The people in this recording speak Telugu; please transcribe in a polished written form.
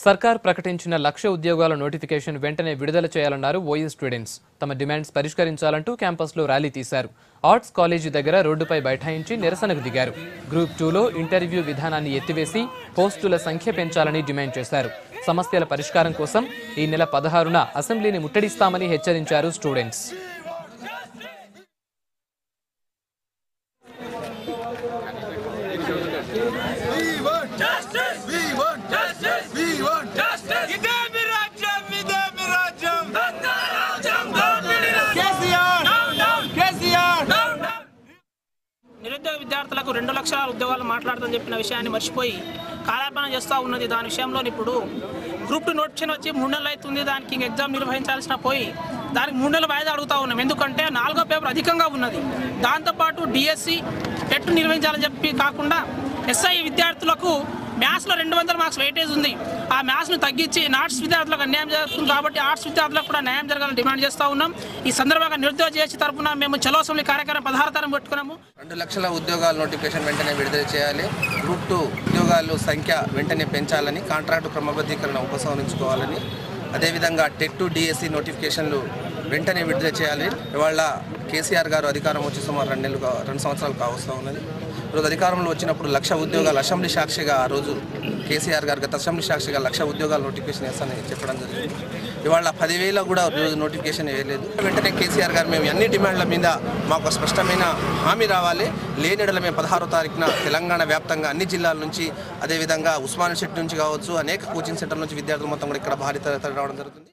సర్కార్ ప్రకటించిన లక్ష ఉద్యోగాల నోటిఫికేషన్ వెంటనే విడుదల చేయాలన్నారు ఓయూ స్టూడెంట్స్. తమ డిమాండ్స్ పరిష్కరించాలంటూ క్యాంపస్లో ర్యాలీ తీశారు. ఆర్ట్స్ కాలేజీ దగ్గర రోడ్డుపై బైఠాయించి నిరసనకు దిగారు. గ్రూప్ 2లో ఇంటర్వ్యూ విధానాన్ని ఎత్తివేసి పోస్టుల సంఖ్య పెంచాలని డిమాండ్ చేశారు. సమస్యల పరిష్కారం కోసం ఈ నెల 16న అసెంబ్లీని ముట్టడిస్తామని హెచ్చరించారు స్టూడెంట్స్. నిరుద్యోగ విద్యార్థులకు 2 లక్షల ఉద్యోగాలు మాట్లాడదని చెప్పిన విషయాన్ని మర్చిపోయి కాలయాపన చేస్తూ ఉన్నది. దాని విషయంలో ఇప్పుడు గ్రూప్ 2 నోటిఫికేషన్ వచ్చి 3 నెలలు అవుతుంది. దానికి ఎగ్జామ్ నిర్వహించాల్సిన పోయి దానికి 3 నెలలు వాయిదా అడుగుతూ ఉన్నాం. ఎందుకంటే 4వ పేపర్ అధికంగా ఉన్నది. దాంతోపాటు డిఎస్సి టెట్ నిర్వహించాలని చెప్పి కాకుండా ఎస్ఐ విద్యార్థులకు మ్యాథ్స్లో 200 మార్క్స్ వెయిటేజ్ ఉంది. ఆ మ్యాథ్స్ను తగ్గించి ఆర్ట్స్ విద్యార్థులకు అన్యాయం జరుగుతుంది కాబట్టి ఆర్ట్స్ విద్యార్థులకు కూడా న్యాయం జరగాలని డిమాండ్ చేస్తూ ఉన్నాం. ఈ సందర్భంగా నిరుద్యోగ చేసి తరఫున మేము చలో అసెంబ్లీ కార్యక్రమం 16వ తారీఖు పెట్టుకున్నాము. 2 లక్షల ఉద్యోగాల నోటిఫికేషన్ వెంటనే విడుదల చేయాలి. గ్రూప్ 2 ఉద్యోగాల సంఖ్య వెంటనే పెంచాలని, కాంట్రాక్టు క్రమబద్ధీకరణ ఉపసంహరించుకోవాలని, అదేవిధంగా టెట్ డిఎస్సి నోటిఫికేషన్లు వెంటనే విడుదల చేయాలి. ఇవాళ కేసీఆర్ గారు అధికారం వచ్చి సుమారు 2 సంవత్సరాలు కావస్తూ ఉన్నది. ఈరోజు అధికారంలో వచ్చినప్పుడు 1,00,000 ఉద్యోగాలు అసెంబ్లీ సాక్షిగా ఆ రోజు కేసీఆర్ గారు గత అసెంబ్లీ సాక్షిగా 1,00,000 ఉద్యోగాలు నోటిఫికేషన్ వేస్తానని చెప్పడం జరిగింది. ఇవాళ 10,000 కూడా రోజు నోటిఫికేషన్ వేయలేదు. వెంటనే కేసీఆర్ గారు మేము అన్ని డిమాండ్ల మీద మాకు స్పష్టమైన హామీ రావాలి. లేనిడల మేము 16వ తారీఖున తెలంగాణ వ్యాప్తంగా అన్ని జిల్లాల నుంచి, అదేవిధంగా ఉస్మానియా యూనివర్సిటీ నుంచి కావచ్చు, అనేక కోచింగ్ సెంటర్ల నుంచి విద్యార్థులు మొత్తం కూడా ఇక్కడ భారీ తరలి రావడం జరుగుతుంది.